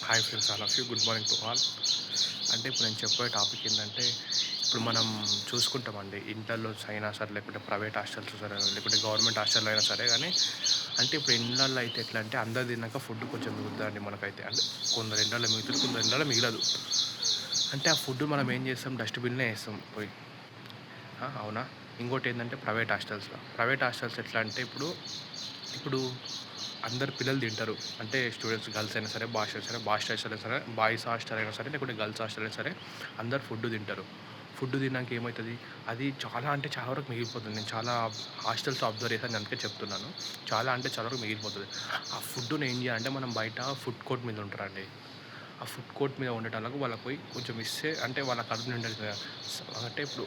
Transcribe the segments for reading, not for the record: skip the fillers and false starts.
Hi friends, all of you. Good morning to all. అంటే ఇప్పుడు నేను చెప్పే టాపిక్ ఏంటంటే, ఇప్పుడు మనం చూసుకుంటామండి ఇంటర్లో అయినా సరే, లేకుంటే ప్రైవేట్ హాస్టల్స్ సరే, లేకుంటే గవర్నమెంట్ హాస్టల్లో అయినా సరే. కానీ అంటే ఇప్పుడు ఇండ్లల్లో అయితే ఎట్లా అంటే, అందరు తిన్నాక ఫుడ్ కొంచెం మిగులుతుందండి మనకైతే. అంటే కొందరు ఇండ్లలో మిగులుతుంది, కొందరు ఇండ్లలో మిగలదు. అంటే ఆ ఫుడ్ మనం ఏం చేస్తాం, డస్ట్బిన్లో వేస్తాం పోయి. అవునా? ఇంకోటి ఏంటంటే ప్రైవేట్ హాస్టల్స్ ఎట్లా అంటే, ఇప్పుడు అందరు పిల్లలు తింటారు. అంటే స్టూడెంట్స్, గర్ల్స్ అయినా సరే, బాయ్స్ హాస్టల్ అయినా సరే, లేకుంటే గర్ల్స్ హాస్టల్ అయినా సరే, అందరు ఫుడ్ తింటారు. ఫుడ్ తిన్నాక ఏమవుతుంది, అది చాలా అంటే చాలా వరకు మిగిలిపోతుంది. నేను చాలా హాస్టల్స్ అబ్జర్వ్ చేశాను, అందుకే చెప్తున్నాను. చాలా అంటే చాలా వరకు మిగిలిపోతుంది. ఆ ఫుడ్డుని ఏం చేయాలంటే, మనం బయట ఫుడ్ కోర్ట్ మీద ఉంటారండి. ఆ ఫుడ్ కోర్ట్ మీద ఉండేటోళ్ళకు వాళ్ళకి పోయి కొంచెం ఇస్తే, అంటే వాళ్ళ కడుపు నిండదు కదా. అంటే ఇప్పుడు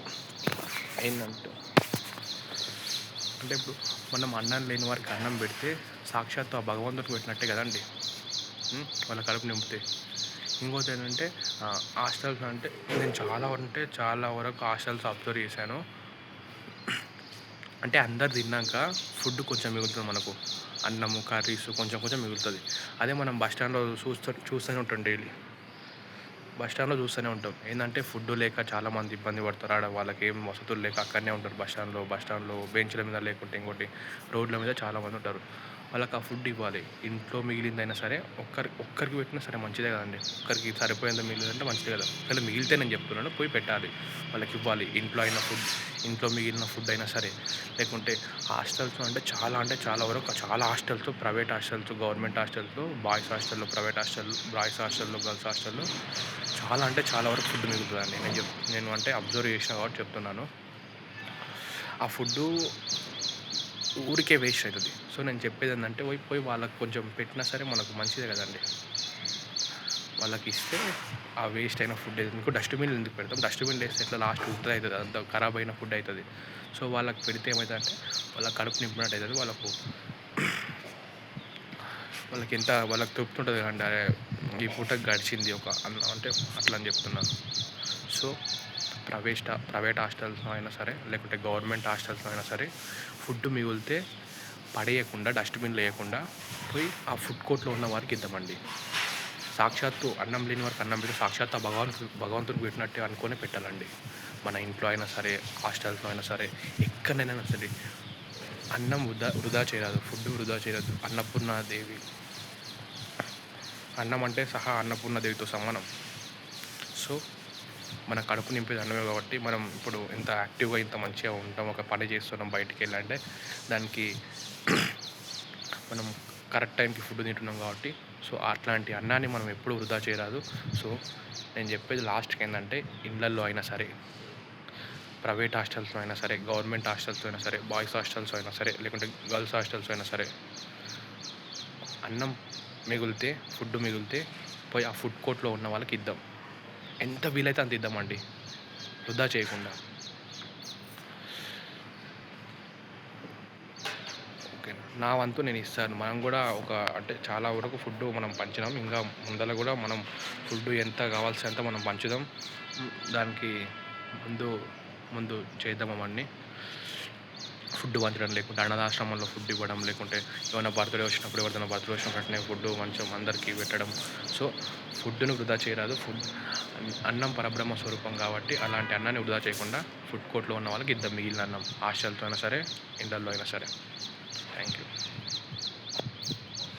ఏంటంటే, ఇప్పుడు మనం అన్నం లేని వారికి అన్నం పెడితే సాక్షాత్తు ఆ భగవంతుడికి పెట్టినట్టే కదండి. వాళ్ళ కడుపు నింపితే. ఇంకోటి ఏంటంటే, హాస్టల్స్ అంటే నేను చాలా వరకు హాస్టల్స్ అబ్జర్వ్ చేశాను. అంటే అందరు తిన్నాక ఫుడ్ కొంచెం మిగులుతుంది మనకు. అన్నము, కర్రీస్ కొంచెం కొంచెం మిగులుతుంది. అదే మనం బస్ స్టాండ్లో చూస్తూనే ఉంటాం డైలీ. బస్ స్టాండ్లో చూస్తూనే ఉంటాం. ఏంటంటే ఫుడ్ లేక చాలామంది ఇబ్బంది పడతారు. ఆడ వాళ్ళకి ఏం వసతులు లేక అక్కడనే ఉంటారు బస్ స్టాండ్లో బెంచ్ల మీద, లేకుంటే ఇంకోటి రోడ్ల మీద చాలామంది ఉంటారు. వాళ్ళకి ఆ ఫుడ్ ఇవ్వాలి. ఇంట్లో మిగిలిందైనా సరే, ఒక్కరికి పెట్టినా సరే మంచిదే కదండి. ఒక్కరికి సరిపోయేంత మిగిలిందంటే మంచిదే కదా. ఒకవేళ మిగిలితే నేను చెప్తున్నాను, పోయి పెట్టాలి, వాళ్ళకి ఇవ్వాలి. ఇంట్లో మిగిలిన ఫుడ్ అయినా సరే. లేకుంటే హాస్టల్స్ అంటే చాలా వరకు చాలా hostels, private hostels, government hostels, boys హాస్టల్లో, ప్రైవేట్ హాస్టల్, బాయ్స్ హాస్టల్లో, గర్ల్స్ హాస్టల్లో చాలా అంటే చాలా వరకు ఫుడ్ మిగులుతుందండి. నేను అంటే అబ్జర్వ్ చేసిన కాబట్టి చెప్తున్నాను. ఆ ఫుడ్డు ఊరికే వేస్ట్ అవుతుంది. సో నేను చెప్పేది ఏంటంటే, పోయి వాళ్ళకి కొంచెం పెట్టినా సరే మనకు మంచిదే కదండి. వాళ్ళకి ఇస్తే ఆ వేస్ట్ అయిన ఫుడ్ ఎందుకు డస్ట్బిన్లో ఎందుకు పెడతాం? డస్ట్బిన్లో వేస్తే ఎట్లా లాస్ట్ ఉత్తది అవుతుంది, అంత ఖరాబ్ అయిన ఫుడ్ అవుతుంది. సో వాళ్ళకి పెడితే ఏమవుతుందంటే, వాళ్ళ కడుపు నింపినట్టు అవుతుంది. వాళ్ళకి తృప్తి ఉంటుంది కదండి. అరే, ఈ పూట గడిచింది ఒక అన్నం అంటే, అట్లా అని చెప్తున్నాను. సో ప్రైవేట్ హాస్టల్స్లో అయినా సరే, లేకుంటే గవర్నమెంట్ హాస్టల్స్లో అయినా సరే, ఫుడ్ మిగిలితే పడేయకుండా, డస్ట్బిన్లో వేయకుండా పోయి ఆ ఫుడ్ కోర్ట్లో ఉన్న వారికి ఇద్దామండి. సాక్షాత్తు అన్నం లేని వారికి అన్నం పెట్టి సాక్షాత్తు ఆ భగవంతుడికి పెట్టినట్టే అనుకొని పెట్టాలండి. మన ఇంట్లో అయినా సరే, హాస్టల్స్లో అయినా సరే, ఎక్కడైనా సరే. అన్నం వృధా చేయరాదు, ఫుడ్ వృధా చేయరాదు. అన్నం అంటే అన్నపూర్ణాదేవితో సమానం. సో మన కడుపు నింపేది అన్నమే కాబట్టి, మనం ఇప్పుడు ఇంత యాక్టివ్గా, ఇంత మంచిగా ఉంటాం, ఒక పని చేస్తున్నాం బయటికి వెళ్ళాలంటే, దానికి మనం కరెక్ట్ టైంకి ఫుడ్ తింటున్నాం కాబట్టి. సో అట్లాంటి అన్నాన్ని మనం ఎప్పుడూ వృధా చేయరాదు. సో నేను చెప్పేది లాస్ట్కి ఏంటంటే, ఇళ్ళల్లో అయినా సరే, ప్రైవేట్ హాస్టల్స్లో అయినా సరే, గవర్నమెంట్ హాస్టల్స్లో అయినా సరే, బాయ్స్ హాస్టల్స్ అయినా సరే, లేకుంటే గర్ల్స్ హాస్టల్స్ అయినా సరే, అన్నం ఫుడ్ మిగిలితే పోయి ఆ ఫుడ్ కోర్ట్లో ఉన్న వాళ్ళకి ఇద్దాం. ఎంత వీలైతే అంత ఇద్దామండి, వృధా చేయకుండా. ఓకేనా? నా వంతు నేను ఇస్తాను. మనం కూడా అంటే చాలా వరకు ఫుడ్ మనం పంచినాం. ఇంకా ముందర కూడా మనం ఫుడ్ ఎంత కావాల్సినంత మనం పంచుదాం. దానికి ముందు చేద్దాం అవన్నీ. ఫుడ్ పంచడం, లేకుంటే అనాథాశ్రమంలో ఫుడ్ ఇవ్వడం, లేకుంటే ఎవరైనా బర్త్డే వచ్చినప్పుడు ఫుడ్ మంచం అందరికీ పెట్టడం. సో ఫుడ్డును వృధా చేయరాదు. అన్నం పరబ్రహ్మ స్వరూపం కాబట్టి, అలాంటి అన్నాన్ని వృధా చేయకుండా ఫుడ్ కోర్ట్లో ఉన్న వాళ్ళకి ఇద్దాం మిగిలిన అన్నం. హాస్టల్తో అయినా సరే, ఇండల్లో అయినా సరే. Thank you.